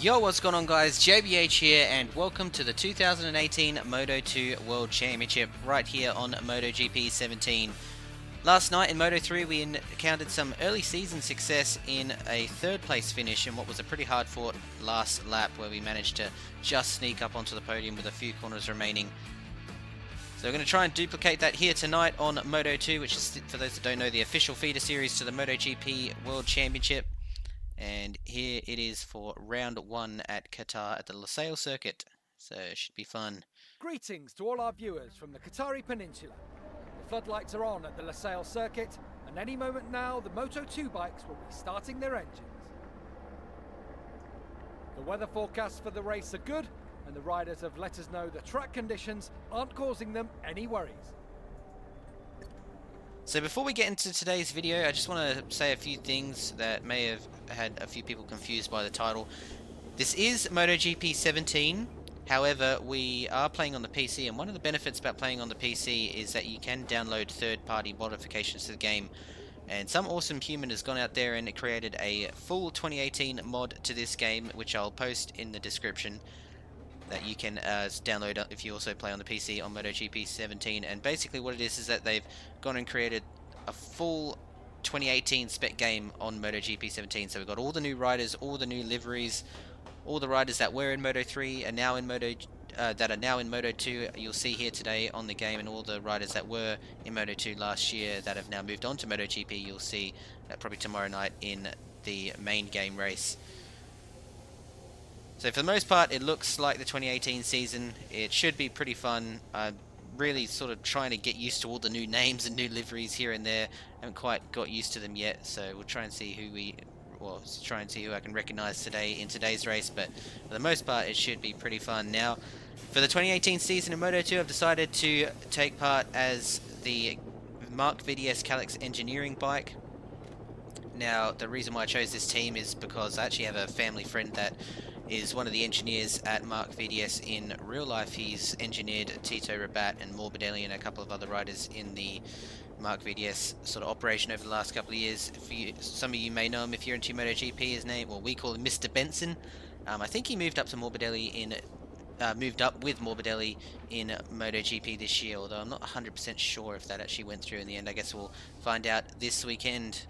Yo, what's going on guys, JBH here and welcome to the 2018 Moto2 World Championship right here on MotoGP 17. Last night in Moto3 we encountered some early season success in a third place finish in what was a pretty hard fought last lap where we managed to just sneak up onto the podium with a few corners remaining. So we're going to try and duplicate that here tonight on Moto2, which is, for those that don't know, the official feeder series to the MotoGP World Championship. And here it is for round one at Qatar at the Losail circuit, so it should be fun. Greetings to all our viewers from the Qatari Peninsula. The floodlights are on at the Losail circuit, and any moment now the Moto2 bikes will be starting their engines. The weather forecasts for the race are good, and the riders have let us know the track conditions aren't causing them any worries. So before we get into today's video, I just want to say a few things that may have had a few people confused by the title. This is MotoGP 17, however we are playing on the PC, and one of the benefits about playing on the PC is that you can download third-party modifications to the game. And some awesome human has gone out there and created a full 2018 mod to this game, which I'll post in the description, that you can download if you also play on the PC on MotoGP 17. And basically what it is that they've gone and created a full 2018 spec game on MotoGP 17. So we've got all the new riders, all the new liveries, all the riders that were in Moto3 are now in Moto2. You'll see here today on the game, and all the riders that were in Moto2 last year that have now moved on to MotoGP. You'll see probably tomorrow night in the main game race. So for the most part, it looks like the 2018 season. It should be pretty fun. I'm really sort of trying to get used to all the new names and new liveries here and there. Haven't quite got used to them yet, so we'll try and see who I can recognize today in today's race. But for the most part, it should be pretty fun. Now, for the 2018 season in Moto2, I've decided to take part as the Mark VDS Calyx engineering bike. Now, the reason why I chose this team is because I actually have a family friend that is one of the engineers at Mark VDS in real life. He's engineered Tito Rabat and Morbidelli and a couple of other riders in the Mark VDS sort of operation over the last couple of years. Some of you may know him if you're into MotoGP. His name, well, we call him Mr. Benson. I think he moved up with Morbidelli in MotoGP this year, although I'm not 100% sure if that actually went through in the end. I guess we'll find out this weekend.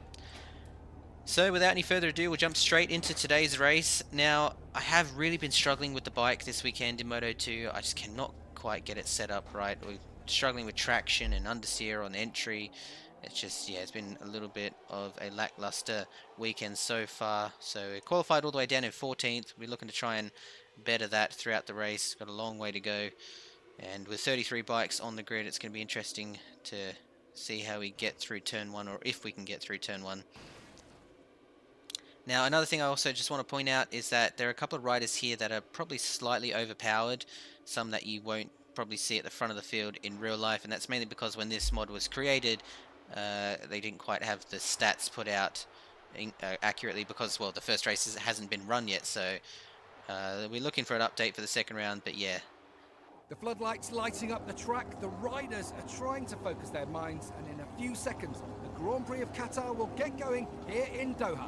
So without any further ado, we'll jump straight into today's race. Now, I have really been struggling with the bike this weekend in Moto2. I just cannot quite get it set up right. We're struggling with traction and understeer on entry. It's just, yeah, it's been a little bit of a lackluster weekend so far. So we qualified all the way down in 14th. We're looking to try and better that throughout the race. Got a long way to go. And with 33 bikes on the grid, it's going to be interesting to see how we get through turn 1, or if we can get through turn 1. Now, another thing I also just want to point out is that there are a couple of riders here that are probably slightly overpowered, some that you won't probably see at the front of the field in real life, and that's mainly because when this mod was created, they didn't quite have the stats put out accurately because, well, the first race hasn't been run yet, so we're looking for an update for the second round, but yeah. The floodlights lighting up the track, the riders are trying to focus their minds, and in a few seconds, the Grand Prix of Qatar will get going here in Doha.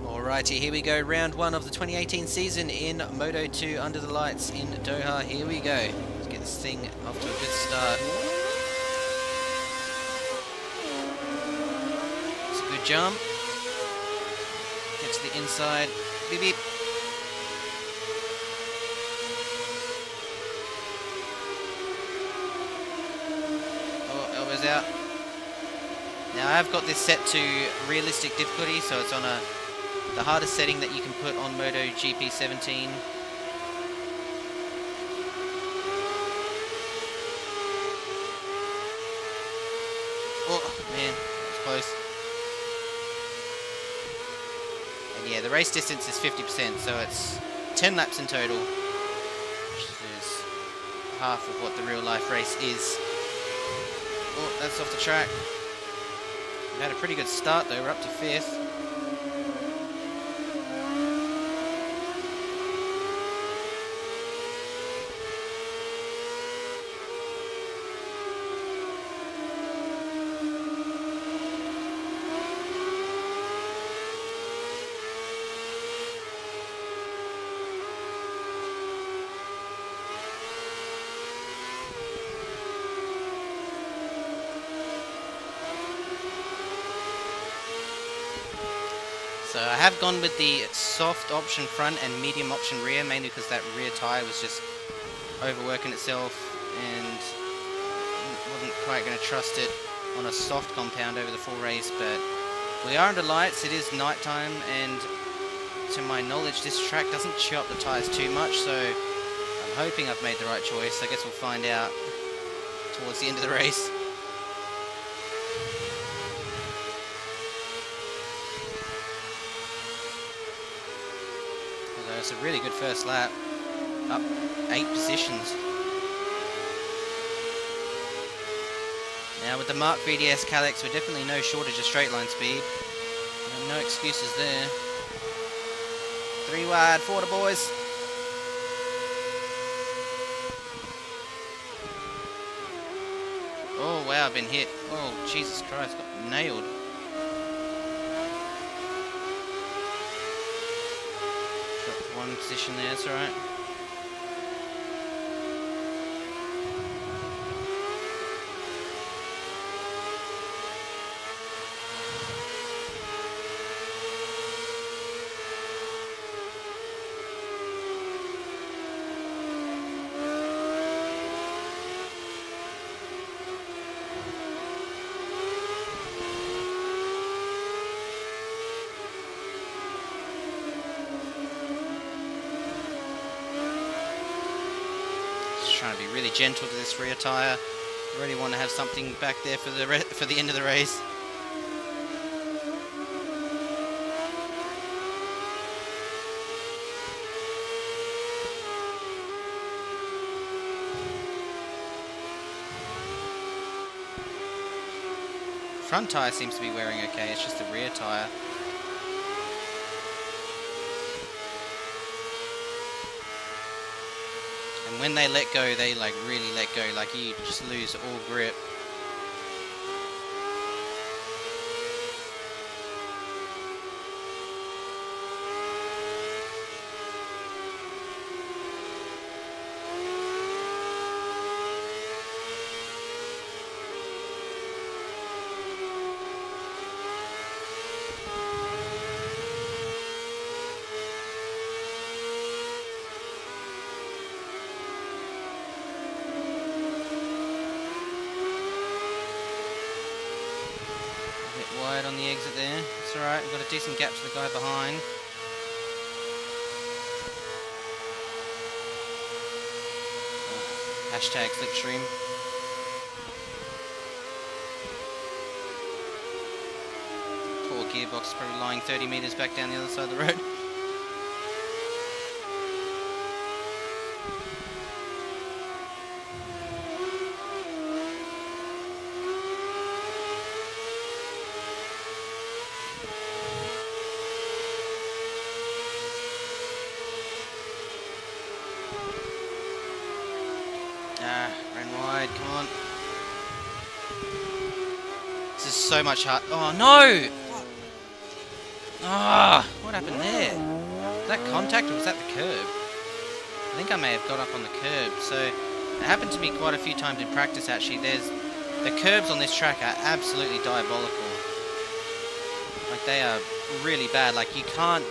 Alrighty, here we go, round 1 of the 2018 season in Moto2 under the lights in Doha. Here we go. Let's get this thing off to a good start. It's a good jump. Get to the inside. Beep beep. Oh, elbows out. Now I've got this set to realistic difficulty, so it's on the hardest setting that you can put on MotoGP 17. Oh man, that was close. And yeah, the race distance is 50%, so it's 10 laps in total, which is half of what the real life race is. Oh, that's off the track. We had a pretty good start though, we're up to 5th. So I have gone with the soft option front and medium option rear, mainly because that rear tyre was just overworking itself and wasn't quite going to trust it on a soft compound over the full race. But we are under lights, it is night time, and to my knowledge this track doesn't chew up the tyres too much, so I'm hoping I've made the right choice. I guess we'll find out towards the end of the race. Although it's a really good first lap, up 8 positions. Now with the Mark VDS Calyx, we're definitely no shortage of straight line speed. No excuses there. 3 wide for the boys. Oh wow, I've been hit. Oh Jesus Christ, got nailed. Dropped 1 position there, that's alright. Trying to be really gentle to this rear tyre. Really want to have something back there for the end of the race. Front tyre seems to be wearing okay. It's just the rear tyre. And when they let go, they like really let go, like you just lose all grip. Wide on the exit there. It's alright, we've got a decent gap to the guy behind. Hashtag slipstream. Poor gearbox is probably lying 30 metres back down the other side of the road. Ran wide, come on. This is so much hard. Oh no! Ah, what happened there? Was that contact or was that the curb? I think I may have got up on the curb. So it happened to me quite a few times in practice actually. The curbs on this track are absolutely diabolical. Like they are really bad. Like you can't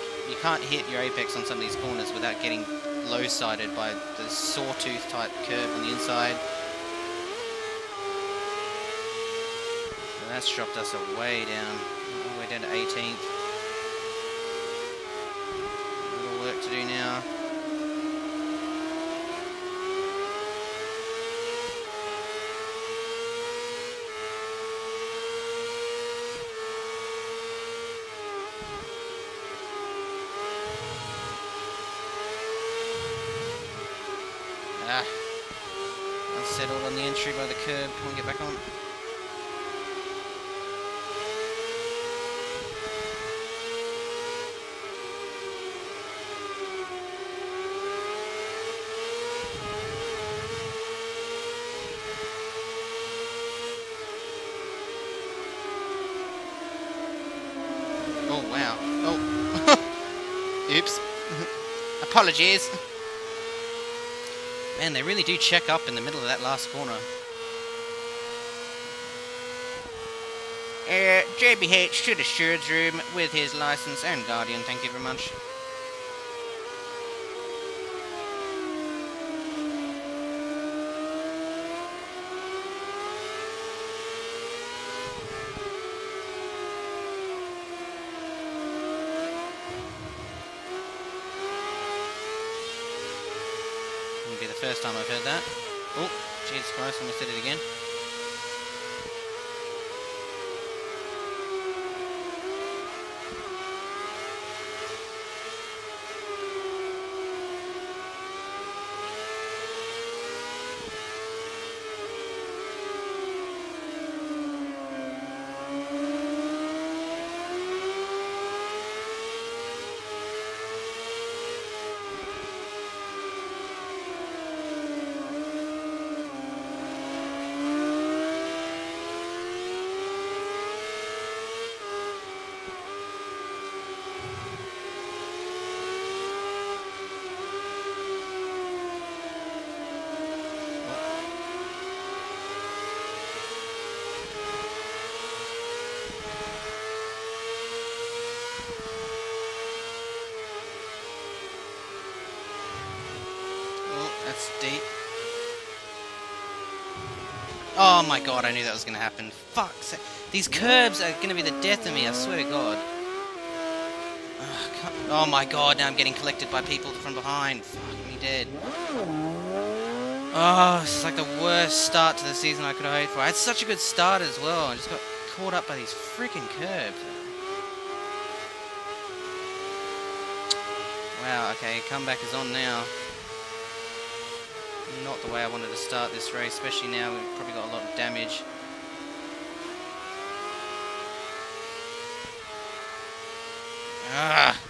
hit your apex on some of these corners without getting low-sided by the sawtooth type curve on the inside. So that's dropped us way down, all the way down to 18th. A little work to do now. Unsettled on the entry by the curb. Come on, get back on. Oh, wow. Oh. Oops. Apologies. Man, they really do check up in the middle of that last corner. JBH to the stewards room with his license and guardian, thank you very much. Wouldn't be the first time I've heard that. Oh, Jesus Christ, I almost did it again. That's deep. Oh my god, I knew that was going to happen. Fuck. These curbs are going to be the death of me, I swear to god. Oh my god, now I'm getting collected by people from behind. Fuck me dead. Oh, this is like the worst start to the season I could have hoped for. I had such a good start as well. I just got caught up by these freaking curbs. Wow, okay, comeback is on now. Not the way I wanted to start this race, especially now we've probably got a lot of damage. Ah.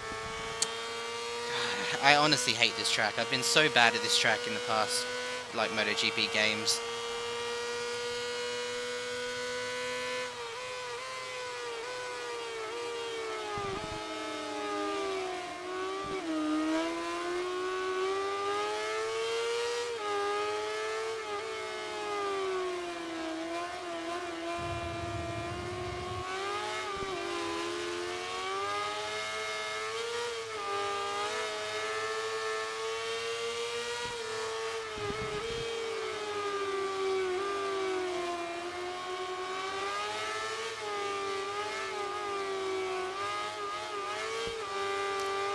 I honestly hate this track. I've been so bad at this track in the past, like MotoGP games.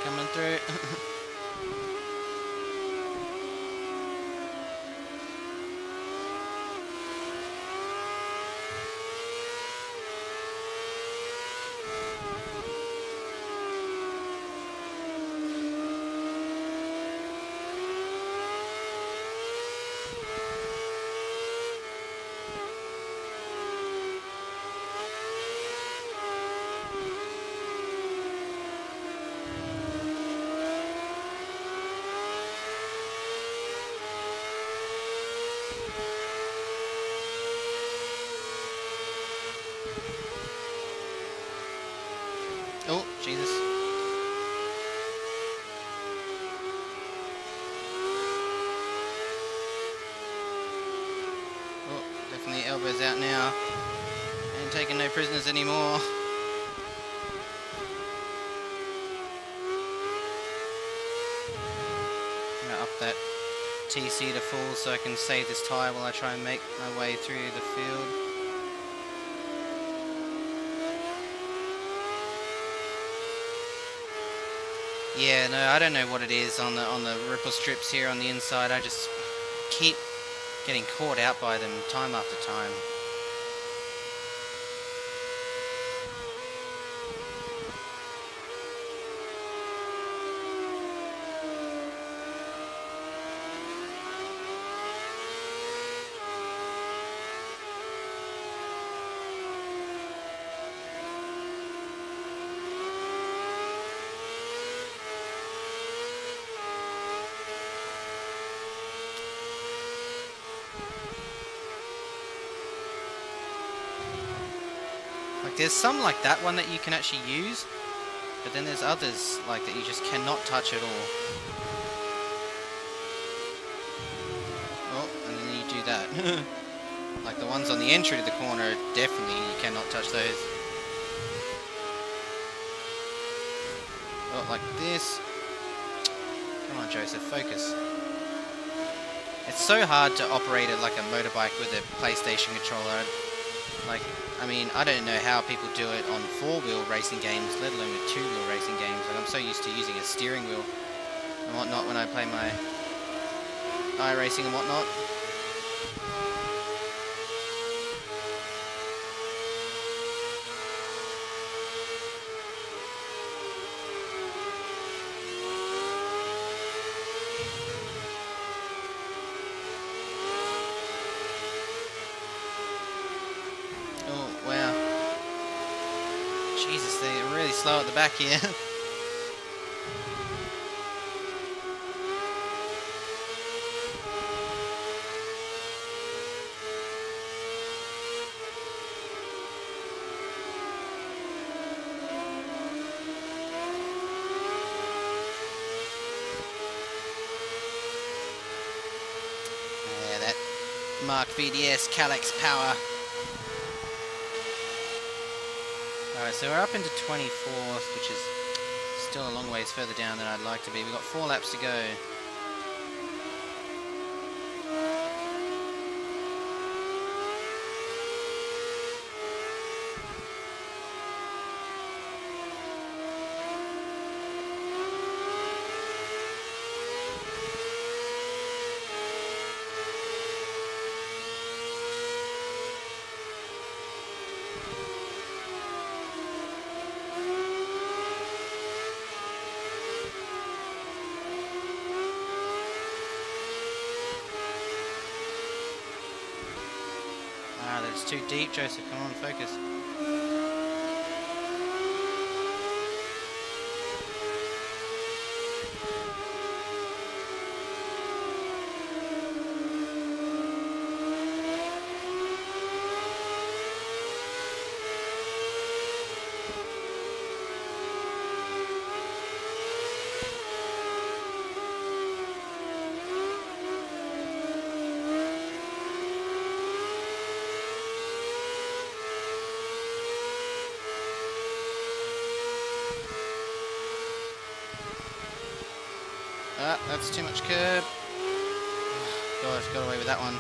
Coming through. Oh, Jesus. Oh, definitely elbows out now. Ain't taking no prisoners anymore. I'm gonna up that TC to full so I can save this tyre while I try and make my way through the field. Yeah, no, I don't know what it is on the ripple strips here on the inside. I just keep getting caught out by them time after time. Like, there's some like that one that you can actually use, but then there's others like that you just cannot touch at all. Oh, and then you do that. Like the ones on the entry to the corner, definitely you cannot touch those. not like this. Come on, Joseph, focus. It's so hard to operate it like a motorbike with a PlayStation controller. Like, I mean, I don't know how people do it on four-wheel racing games, let alone with two-wheel racing games. Like, I'm so used to using a steering wheel and whatnot when I play my iRacing and whatnot. Oh, wow. Jesus, they're really slow at the back here. Yeah, that Mark VDS Calyx power. Alright, so we're up into 24th, which is still a long ways further down than I'd like to be. We've got 4 laps to go. Ah, that's too deep, Joseph. Come on, focus. Ah, that's too much curb. Gosh, got away with that one.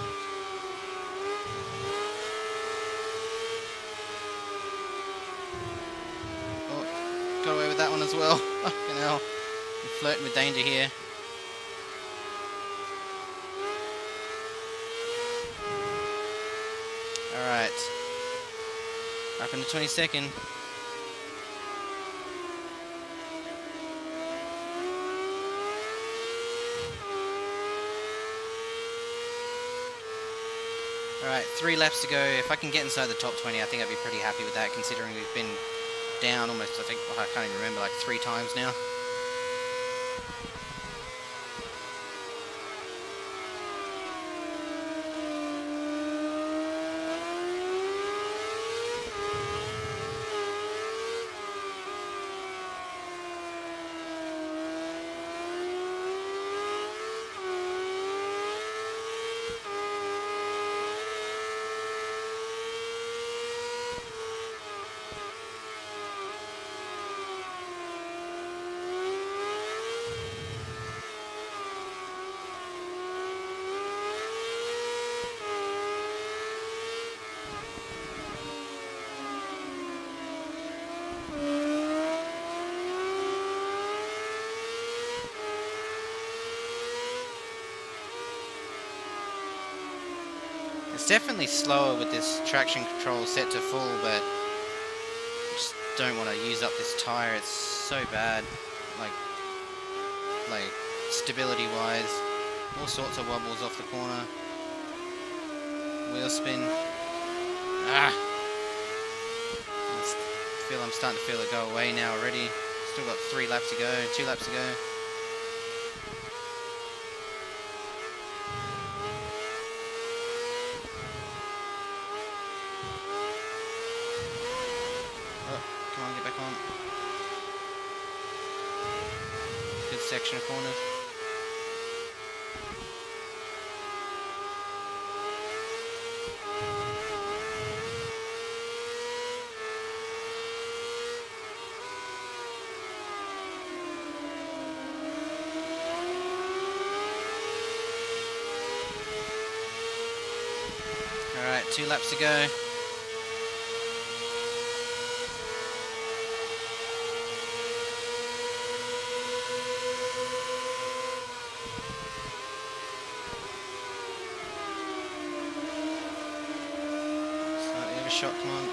Oh, got away with that one as well. Fucking hell. I'm flirting with danger here. Alright. Up into 22nd. Alright, 3 laps to go. If I can get inside the top 20, I think I'd be pretty happy with that, considering we've been down almost, I think, I can't even remember, like 3 times now. It's definitely slower with this traction control set to full, but I just don't want to use up this tire. It's so bad, like stability wise. All sorts of wobbles off the corner. Wheel spin. Ah! I'm starting to feel it go away now already. Still got 3 laps to go, 2 laps to go. Come on, get back on. Good section of corners. 2 laps to go. Slightly overshot, come on.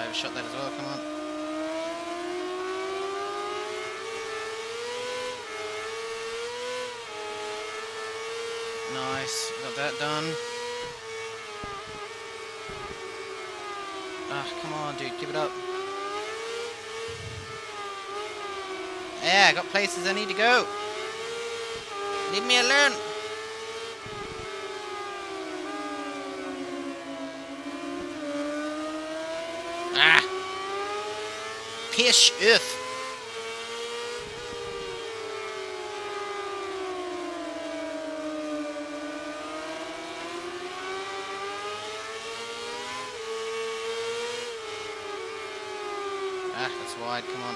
Overshot that as well, come on. Nice, got that done. Ah, come on, dude, give it up. Yeah, I got places I need to go. Leave me alone. Ah! Pish earth. Ah, that's wide, come on.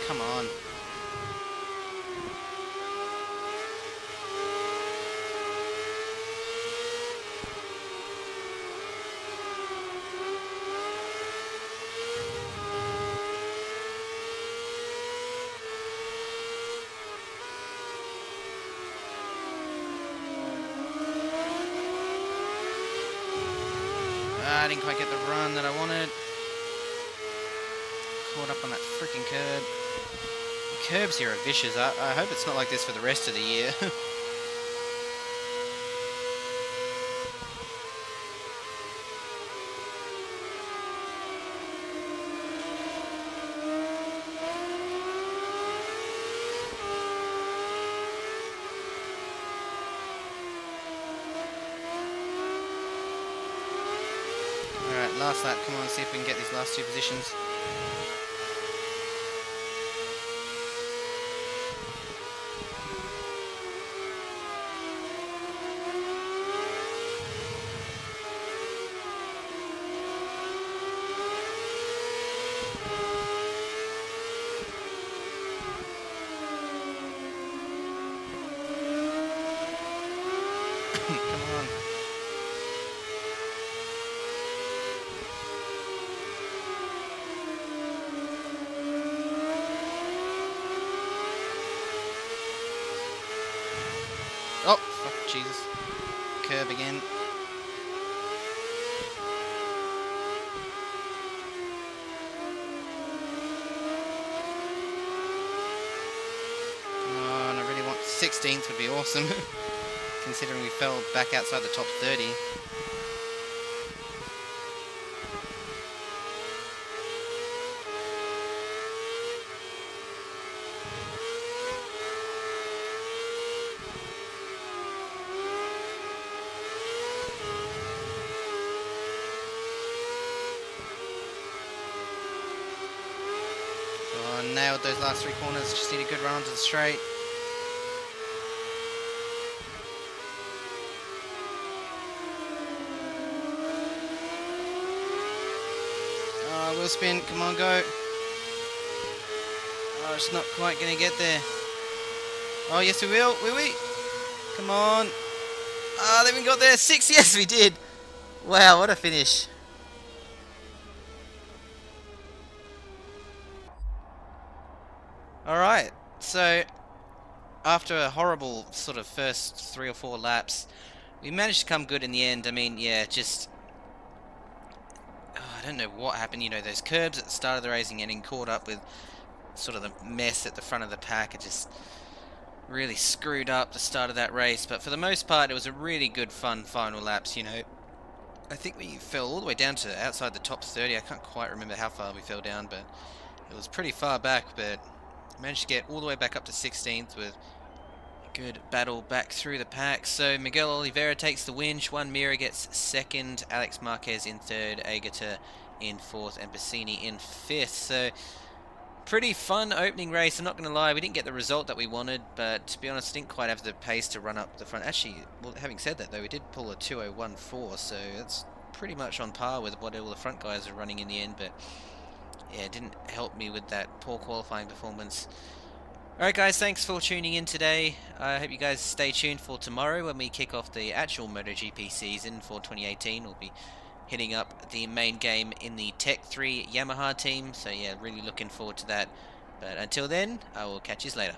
Come on. I didn't quite get the run that I wanted. Caught up on that freaking curb. The curbs here are vicious. I hope it's not like this for the rest of the year. Alright, last lap. Come on, see if we can get these last 2 positions. Come on. Oh, fuck, Jesus. Curb again. Come on, I really want 16th would be awesome. Considering we fell back outside the top 30. Oh, nailed those last 3 corners, just need a good run onto the straight. Wheel spin, come on, go. Oh, it's not quite going to get there. Oh, yes we will, we? Come on. Ah, then we got there, 6, yes we did. Wow, what a finish. Alright, so after a horrible sort of first 3 or 4 laps, we managed to come good in the end. I mean, yeah, just... I don't know what happened, you know, those curbs at the start of the race and getting caught up with sort of the mess at the front of the pack. It just really screwed up the start of that race. But for the most part, it was a really good, fun final laps, you know. I think we fell all the way down to outside the top 30. I can't quite remember how far we fell down, but it was pretty far back. But managed to get all the way back up to 16th with a Good battle back through the pack. So Miguel Oliveira takes the win. Juan Mira gets second. Alex Marquez in third. Agata in fourth. And Bassini in fifth. So pretty fun opening race. I'm not going to lie. We didn't get the result that we wanted. But to be honest, didn't quite have the pace to run up the front. Actually, well, having said that, though, we did pull a 2:01.4. So that's pretty much on par with what all the front guys are running in the end. But yeah, it didn't help me with that poor qualifying performance. Alright guys, thanks for tuning in today. I hope you guys stay tuned for tomorrow when we kick off the actual MotoGP season for 2018. We'll be hitting up the main game in the Tech 3 Yamaha team. So yeah, really looking forward to that. But until then, I will catch you later.